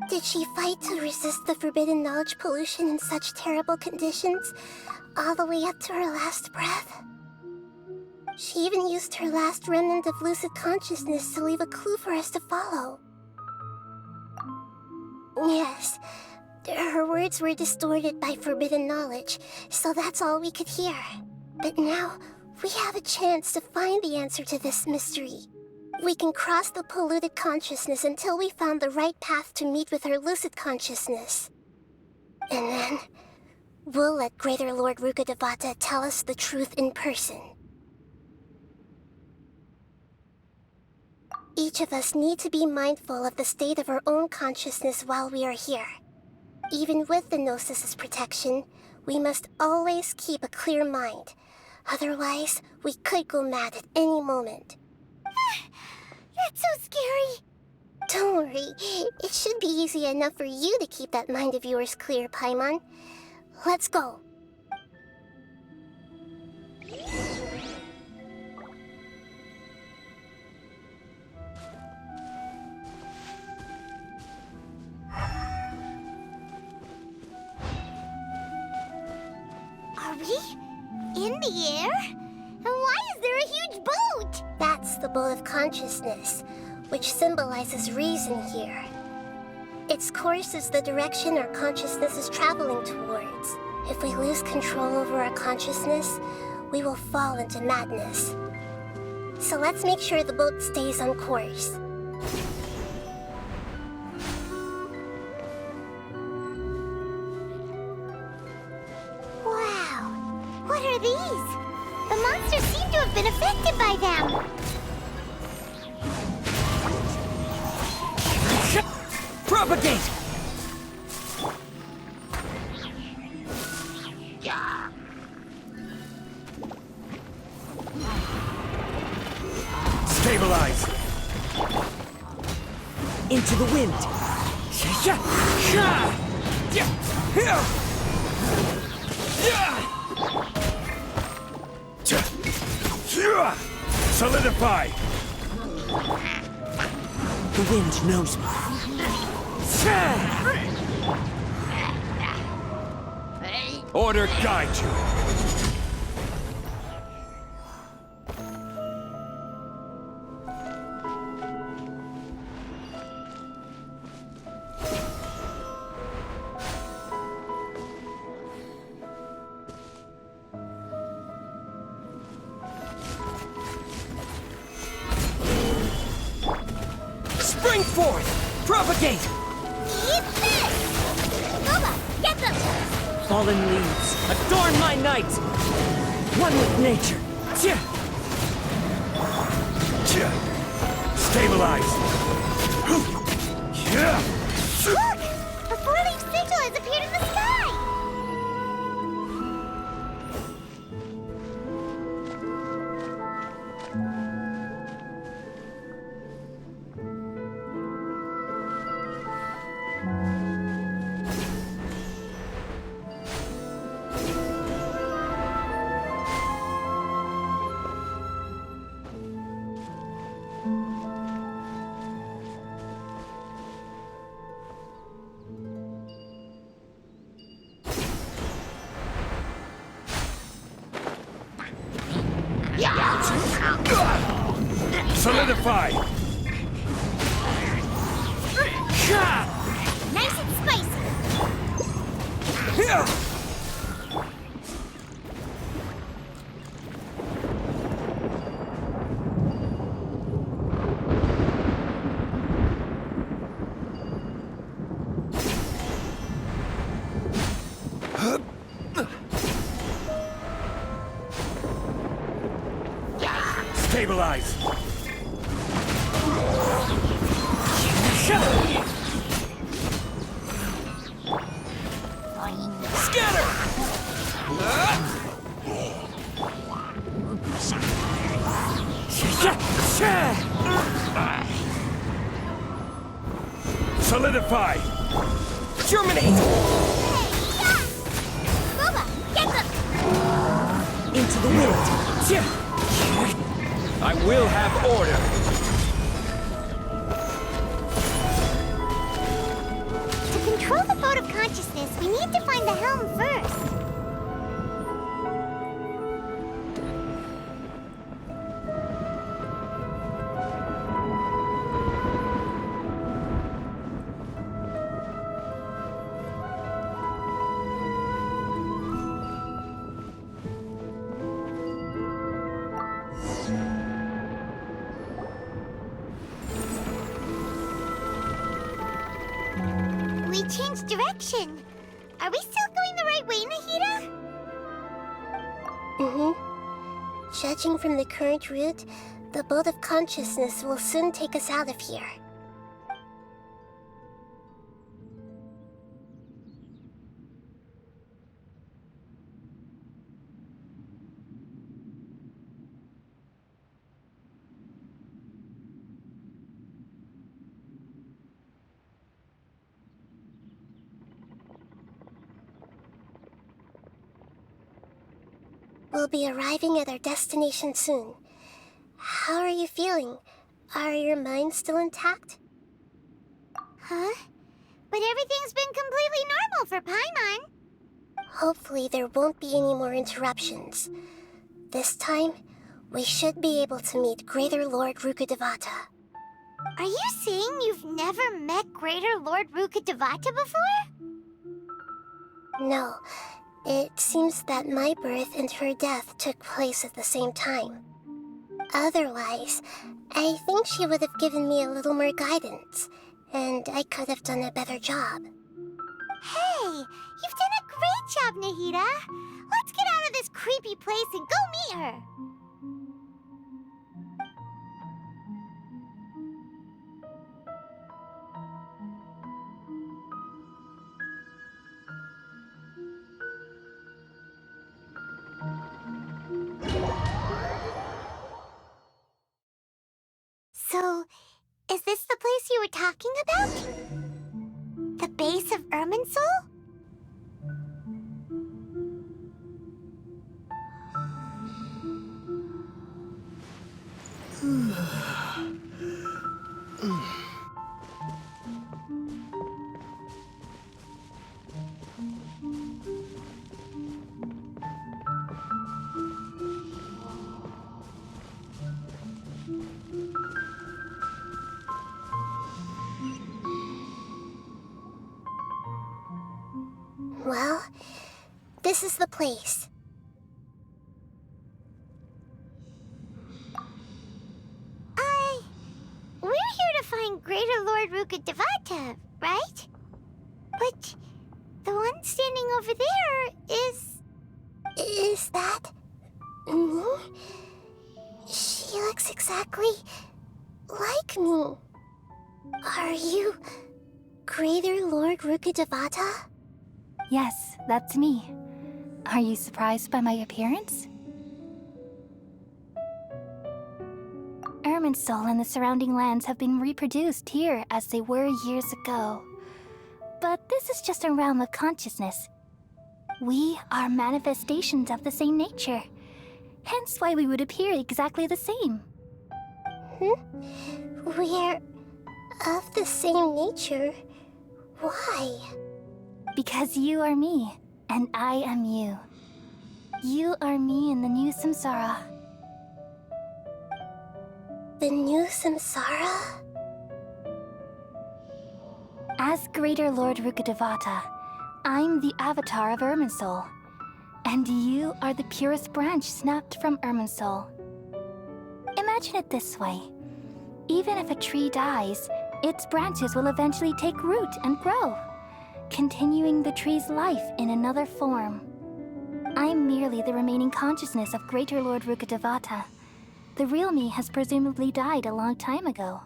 Did she fight to resist the forbidden knowledge pollution in such terrible conditions, all the way up to her last breath? She even used her last remnant of lucid consciousness to leave a clue for us to follow. Yes, her words were distorted by forbidden knowledge, so that's all we could hear. But now, we have a chance to find the answer to this mystery. We can cross the polluted consciousness until we found the right path to meet with our lucid consciousness. And then, we'll let Greater Lord Rukkhadevata tell us the truth in person. Each of us need to be mindful of the state of our own consciousness while we are here. Even with the Gnosis' protection, we must always keep a clear mind. Otherwise, we could go mad at any moment. That's so scary. Don't worry, it should be easy enough for you to keep that mind of yours clear, Paimon. Let's go. Are we in the air? And why is there a huge boat? That's the boat of consciousness, which symbolizes reason here. Its course is the direction our consciousness is traveling towards. If we lose control over our consciousness, we will fall into madness. So let's make sure the boat stays on course. Wow, what are these? The monsters seem to have been affected by them. Propagate! Stabilize! Into the wind! Solidify! The wind knows me. Order guide you. Spring forth! Propagate! Eat this! Boba, get them! Fallen leaves, adorn my night! One with nature. Stabilize! Look! A four-leaf sigil has appeared in the sky! Solidify! Nice and spicy! Stabilize! Scatter! Solidify! Germinate! Boba, get them! Into the wind! I will have order! need to find the helm first. We changed direction. Are we still going the right way, Nahida? Mm-hmm. Judging from the current route, the boat of consciousness will soon take us out of here. We'll be arriving at our destination soon. How are you feeling? Are your minds still intact? Huh? But everything's been completely normal for Paimon. Hopefully there won't be any more interruptions. This time, we should be able to meet Greater Lord Rukkhadevata. Are you saying you've never met Greater Lord Rukkhadevata before? No, it seems that my birth and her death took place at the same time. Otherwise, I think she would have given me a little more guidance, and I could have done a better job. Hey, you've done a great job, Nahida. Let's get out of this creepy place and go meet her. So, is this the place you were talking about? The base of Irminsul? Well, this is the place. We're here to find Greater Lord Rukkhadevata, right? But the one standing over there is... Is that me? She looks exactly like me. Are you Greater Lord Rukkhadevata? Yes, that's me. Are you surprised by my appearance? Irminsul and the surrounding lands have been reproduced here as they were years ago. But this is just a realm of consciousness. We are manifestations of the same nature, hence why we would appear exactly the same. We're of the same nature. Why? Because you are me, and I am you. You are me in the new samsara. The new samsara? As Greater Lord Rukkhadevata, I'm the avatar of Irminsul, and you are the purest branch snapped from Irminsul. Imagine it this way. Even if a tree dies, its branches will eventually take root and grow, continuing the tree's life in another form. I'm merely the remaining consciousness of Greater Lord Rukkhadevata. The real me has presumably died a long time ago.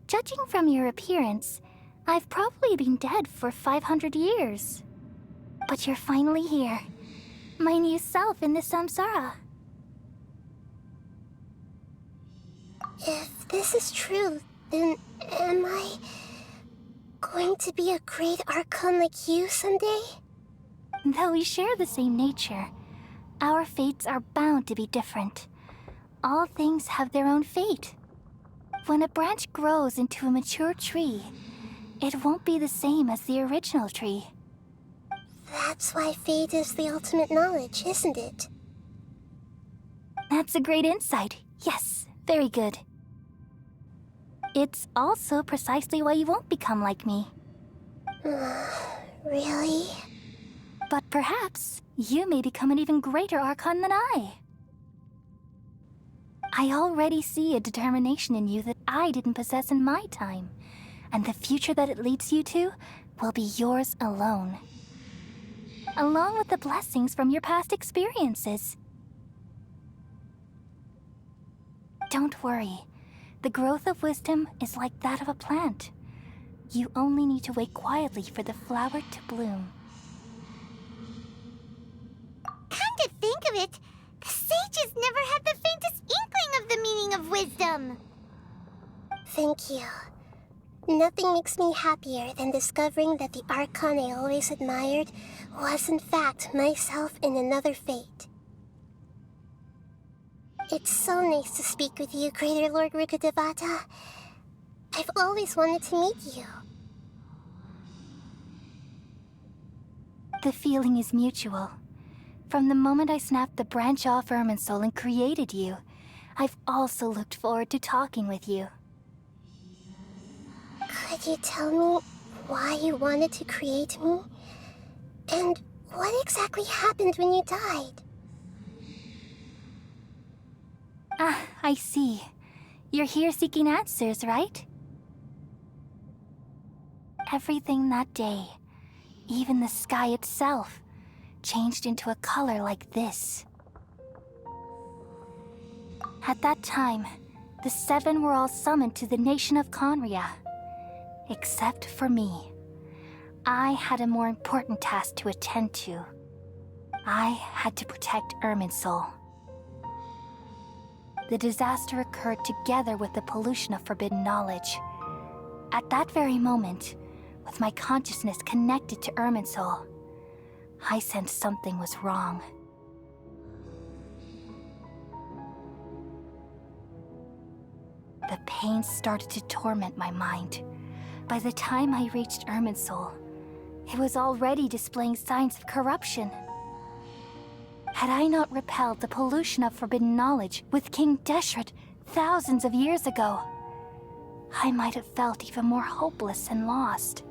Judging from your appearance, I've probably been dead for 500 years. But you're finally here. My new self in the samsara. If this is true, then am I going to be a great Archon like you someday? Though we share the same nature, our fates are bound to be different. All things have their own fate. When a branch grows into a mature tree, it won't be the same as the original tree. That's why fate is the ultimate knowledge, isn't it? That's a great insight. Yes, very good. It's also precisely why you won't become like me. Really? But perhaps you may become an even greater Archon than I. I already see a determination in you that I didn't possess in my time, and the future that it leads you to will be yours alone. Along with the blessings from your past experiences. Don't worry. The growth of wisdom is like that of a plant. You only need to wait quietly for the flower to bloom. Come to think of it, the sages never had the faintest inkling of the meaning of wisdom. Thank you. Nothing makes me happier than discovering that the Archon I always admired was in fact myself in another fate. It's so nice to speak with you, Greater Lord Rukkhadevata. I've always wanted to meet you. The feeling is mutual. From the moment I snapped the branch off Irminsul and created you, I've also looked forward to talking with you. Could you tell me why you wanted to create me? And what exactly happened when you died? Ah, I see. You're here seeking answers, right? Everything that day, even the sky itself, changed into a color like this. At that time, the seven were all summoned to the nation of Conria. Except for me. I had a more important task to attend to. I had to protect Irminsul. The disaster occurred together with the pollution of forbidden knowledge. At that very moment, with my consciousness connected to Irminsul, I sensed something was wrong. The pain started to torment my mind. By the time I reached Irminsul, it was already displaying signs of corruption. Had I not repelled the pollution of forbidden knowledge with King Deshret thousands of years ago, I might have felt even more hopeless and lost.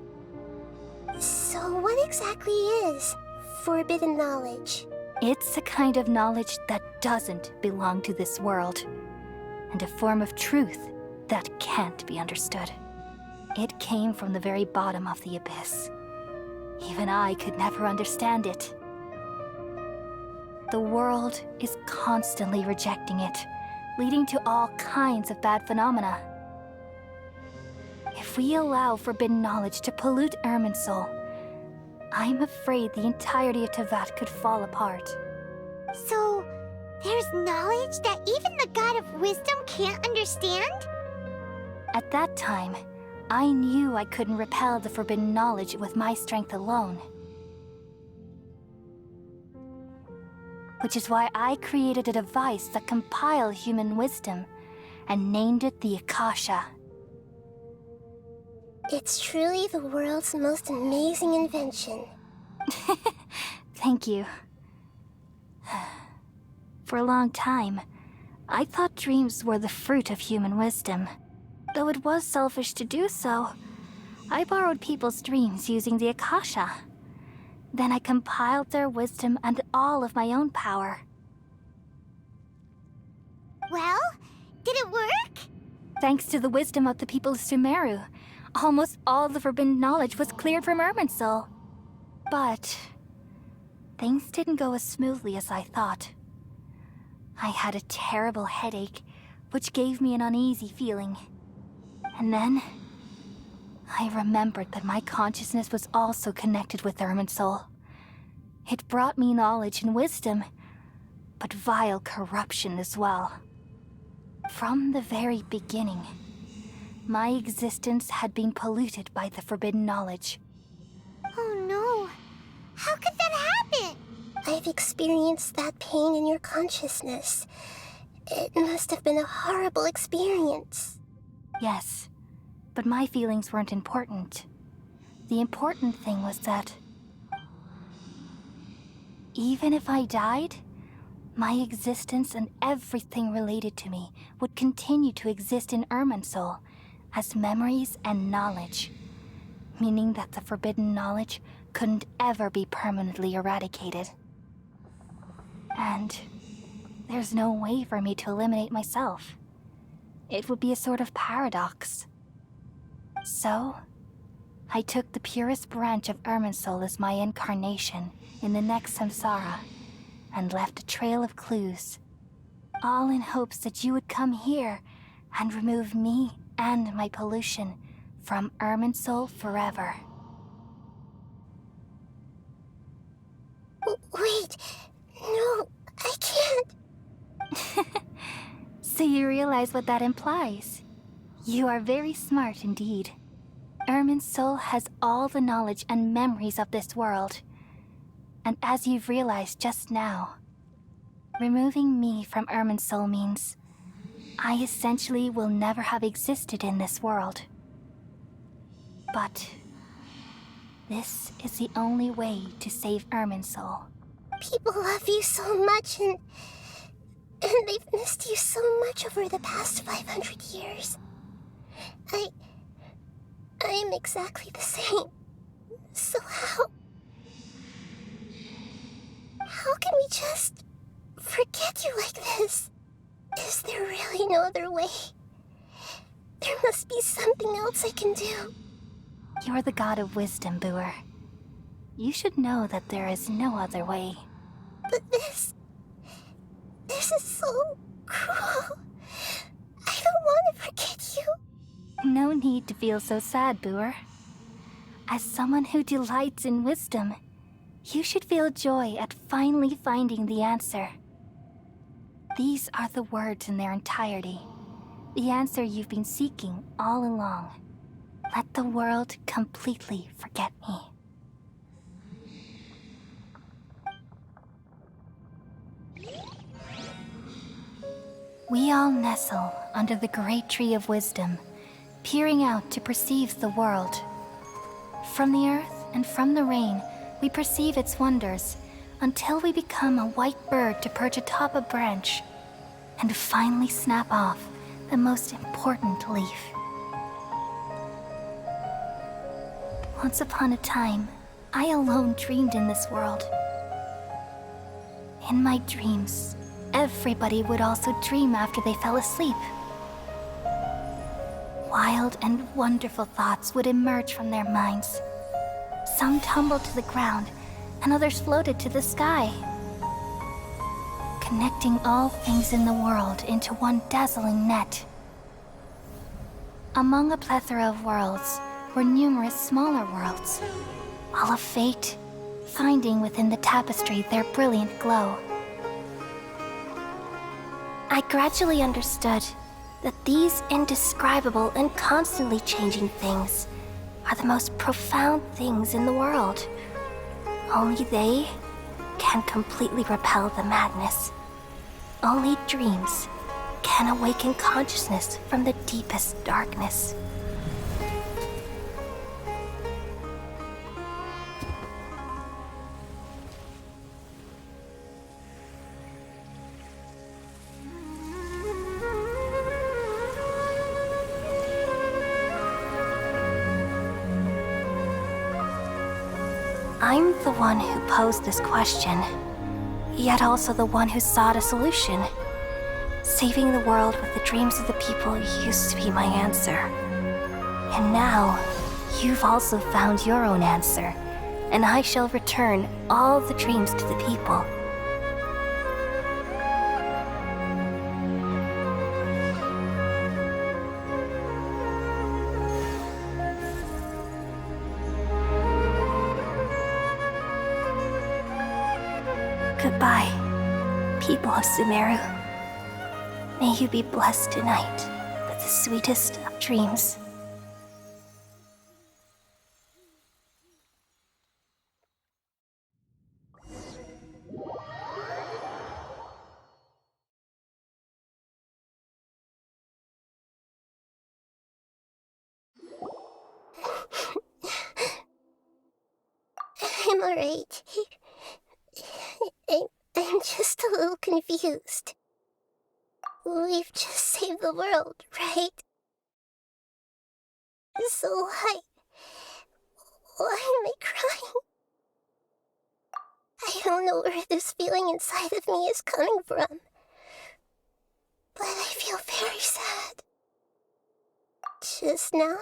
So what exactly is forbidden knowledge? It's a kind of knowledge that doesn't belong to this world, and a form of truth that can't be understood. It came from the very bottom of the abyss. Even I could never understand it. The world is constantly rejecting it, leading to all kinds of bad phenomena. If we allow forbidden knowledge to pollute Irminsul, I'm afraid the entirety of Teyvat could fall apart. So, there's knowledge that even the God of Wisdom can't understand? At that time, I knew I couldn't repel the forbidden knowledge with my strength alone. Which is why I created a device that compiled human wisdom and named it the Akasha. It's truly the world's most amazing invention. Thank you. For a long time, I thought dreams were the fruit of human wisdom. Though it was selfish to do so, I borrowed people's dreams using the Akasha. Then I compiled their wisdom and all of my own power. Well, did it work? Thanks to the wisdom of the people of Sumeru, almost all the forbidden knowledge was cleared from Irminsul. But things didn't go as smoothly as I thought. I had a terrible headache, which gave me an uneasy feeling. And then, I remembered that my consciousness was also connected with Irminsul. It brought me knowledge and wisdom, but vile corruption as well. From the very beginning, my existence had been polluted by the forbidden knowledge. Oh no. How could that happen? I've experienced that pain in your consciousness. It must have been a horrible experience. Yes, but my feelings weren't important. The important thing was that even if I died, my existence and everything related to me would continue to exist in Irminsul as memories and knowledge, meaning that the forbidden knowledge couldn't ever be permanently eradicated. And there's no way for me to eliminate myself. It would be a sort of paradox. So, I took the purest branch of Irminsul as my incarnation in the next samsara, and left a trail of clues, all in hopes that you would come here and remove me and my pollution from Irminsul forever. Wait, no, I can't. So you realize what that implies? You are very smart indeed. Irminsul has all the knowledge and memories of this world. And as you've realized just now, removing me from Irminsul means I essentially will never have existed in this world. But this is the only way to save Irminsul. People love you so much, and they've missed you so much over the past 500 years. I am exactly the same. So how can we just forget you like this? Is there really no other way? There must be something else I can do. You're the god of wisdom, Buer. You should know that there is no other way. But this is so cruel. I don't want to forget you. No need to feel so sad, Buer. As someone who delights in wisdom, you should feel joy at finally finding the answer. These are the words in their entirety. The answer you've been seeking all along. Let the world completely forget me. We all nestle under the great tree of wisdom, peering out to perceive the world. From the earth and from the rain, we perceive its wonders, until we become a white bird to perch atop a branch, and finally snap off the most important leaf. Once upon a time, I alone dreamed in this world. In my dreams, everybody would also dream after they fell asleep. Wild and wonderful thoughts would emerge from their minds. Some tumbled to the ground, and others floated to the sky, connecting all things in the world into one dazzling net. Among a plethora of worlds were numerous smaller worlds, all of fate, finding within the tapestry their brilliant glow. I gradually understood that these indescribable and constantly changing things are the most profound things in the world. Only they can completely repel the madness. Only dreams can awaken consciousness from the deepest darkness. I'm the one who posed this question, yet also the one who sought a solution. Saving the world with the dreams of the people used to be my answer. And now, you've also found your own answer, and I shall return all the dreams to the people. Goodbye, people of Sumeru. May you be blessed tonight with the sweetest of dreams. I'm alright. I'm just a little confused. We've just saved the world, right? So why am I crying? I don't know where this feeling inside of me is coming from, but I feel very sad. Just now,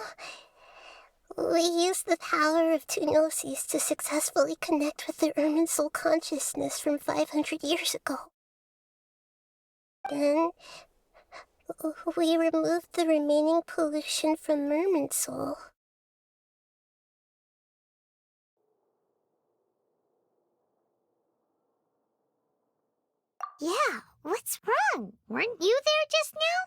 we used the power of two Gnosis to successfully connect with the Irminsul consciousness from 500 years ago. Then, we removed the remaining pollution from Irminsul. Yeah, what's wrong? Weren't you there just now?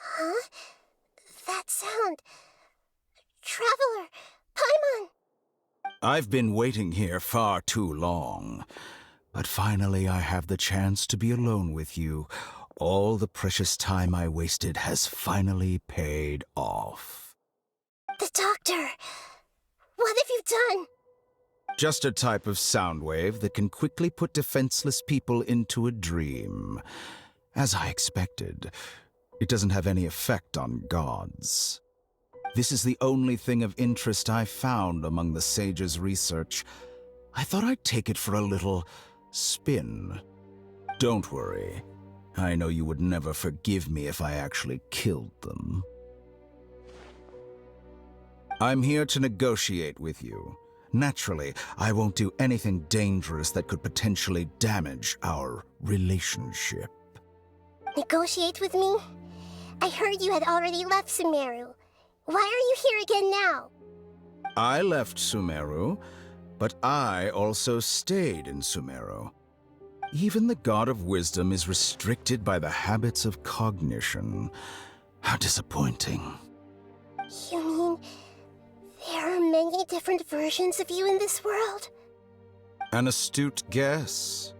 Huh? That sound. Traveler! Paimon! I've been waiting here far too long. But finally I have the chance to be alone with you. All the precious time I wasted has finally paid off. The doctor! What have you done? Just a type of sound wave that can quickly put defenseless people into a dream. As I expected, it doesn't have any effect on gods. This is the only thing of interest I found among the sage's research. I thought I'd take it for a little spin. Don't worry. I know you would never forgive me if I actually killed them. I'm here to negotiate with you. Naturally, I won't do anything dangerous that could potentially damage our relationship. Negotiate with me? I heard you had already left Sumeru. Why are you here again now? I left Sumeru, but I also stayed in Sumeru. Even the God of Wisdom is restricted by the habits of cognition. How disappointing. You mean there are many different versions of you in this world? An astute guess.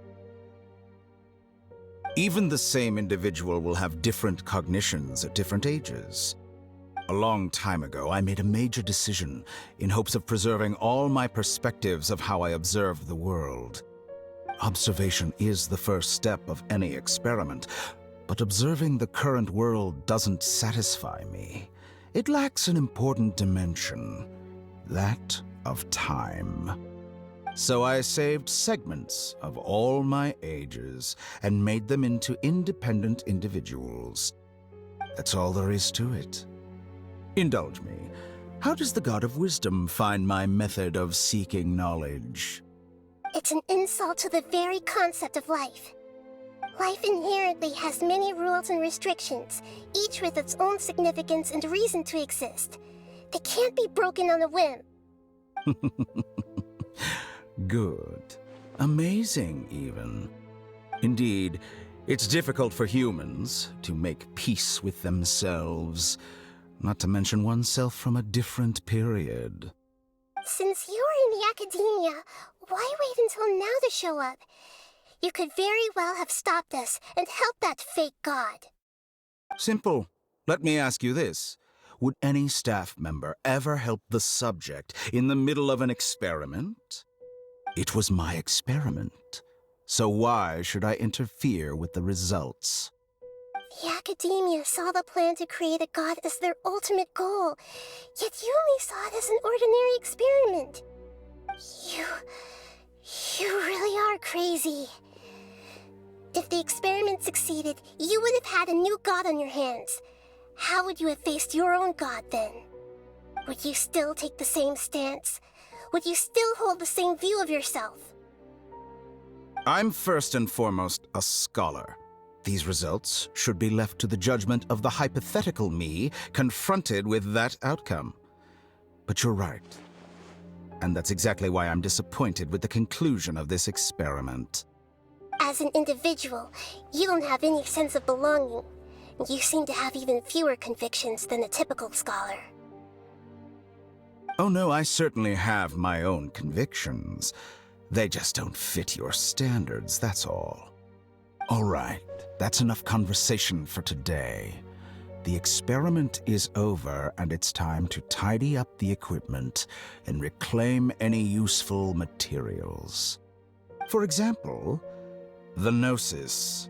Even the same individual will have different cognitions at different ages. A long time ago, I made a major decision in hopes of preserving all my perspectives of how I observe the world. Observation is the first step of any experiment, but observing the current world doesn't satisfy me. It lacks an important dimension, that of time. So I saved segments of all my ages and made them into independent individuals. That's all there is to it. Indulge me. How does the God of Wisdom find my method of seeking knowledge? It's an insult to the very concept of life. Life inherently has many rules and restrictions, each with its own significance and reason to exist. They can't be broken on a whim. Good. Amazing, even. Indeed, it's difficult for humans to make peace with themselves, not to mention oneself from a different period. Since you were in the academia, why wait until now to show up? You could very well have stopped us and helped that fake god. Simple. Let me ask you this. Would any staff member ever help the subject in the middle of an experiment? It was my experiment. So why should I interfere with the results? The academia saw the plan to create a god as their ultimate goal, yet you only saw it as an ordinary experiment. You really are crazy. If the experiment succeeded, you would have had a new god on your hands. How would you have faced your own god then? Would you still take the same stance? would you still hold the same view of yourself? I'm first and foremost a scholar. These results should be left to the judgment of the hypothetical me confronted with that outcome. But you're right. And that's exactly why I'm disappointed with the conclusion of this experiment. As an individual, you don't have any sense of belonging. You seem to have even fewer convictions than a typical scholar. Oh no, I certainly have my own convictions. They just don't fit your standards, that's all. All right, that's enough conversation for today. The experiment is over, and it's time to tidy up the equipment and reclaim any useful materials. For example, the Gnosis.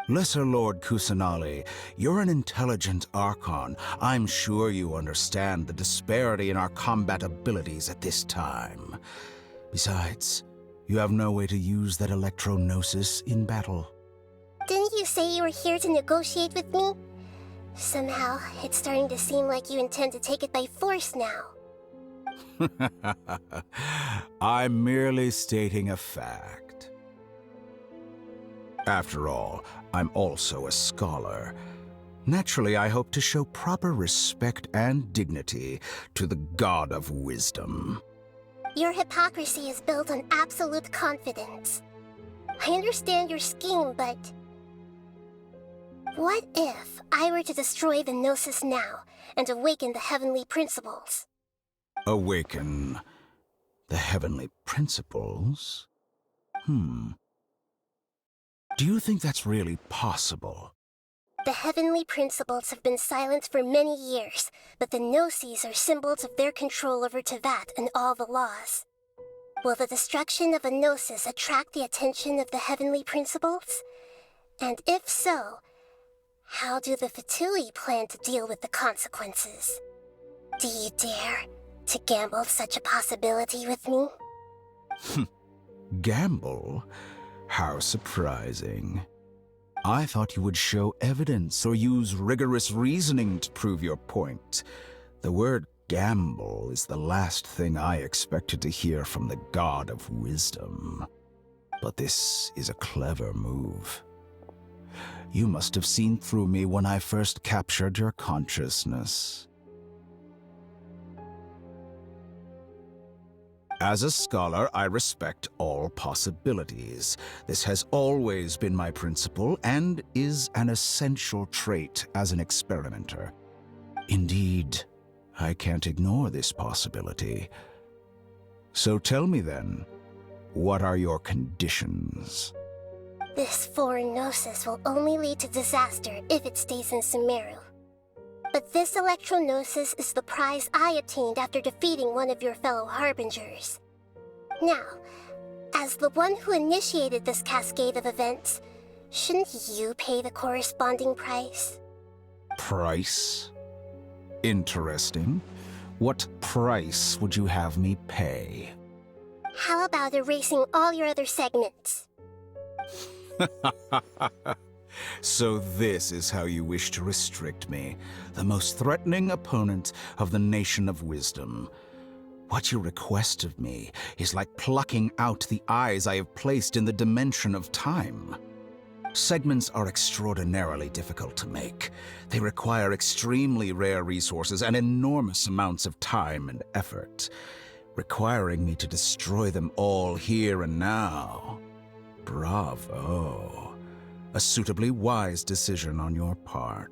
Lesser Lord Kusanali, you're an intelligent Archon. I'm sure you understand the disparity in our combat abilities at this time. Besides, you have no way to use that Electro-Gnosis in battle. Didn't you say you were here to negotiate with me? Somehow, it's starting to seem like you intend to take it by force now. I'm merely stating a fact. After all, I'm also a scholar. Naturally, I hope to show proper respect and dignity to the God of Wisdom. Your hypocrisy is built on absolute confidence. I understand your scheme, but... what if I were to destroy the Gnosis now and awaken the heavenly principles? Awaken the heavenly principles? Do you think that's really possible? The heavenly principles have been silent for many years, but the Gnosis are symbols of their control over Teyvat and all the laws. Will the destruction of a Gnosis attract the attention of the heavenly principles? And if so, how do the Fatui plan to deal with the consequences? Do you dare to gamble such a possibility with me? Gamble? How surprising. I thought you would show evidence or use rigorous reasoning to prove your point. The word gamble is the last thing I expected to hear from the God of Wisdom. But this is a clever move. You must have seen through me when I first captured your consciousness. As a scholar, I respect all possibilities. This has always been my principle and is an essential trait as an experimenter. Indeed, I can't ignore this possibility. So tell me then, what are your conditions? This foreign Gnosis will only lead to disaster if it stays in Sumeru. But this Electro-Gnosis is the prize I obtained after defeating one of your fellow Harbingers. Now, as the one who initiated this cascade of events, shouldn't you pay the corresponding price? Price? Interesting. What price would you have me pay? How about erasing all your other segments? So this is how you wish to restrict me, the most threatening opponent of the Nation of Wisdom. What you request of me is like plucking out the eyes I have placed in the dimension of time. Segments are extraordinarily difficult to make. They require extremely rare resources and enormous amounts of time and effort, requiring me to destroy them all here and now. Bravo. A suitably wise decision on your part.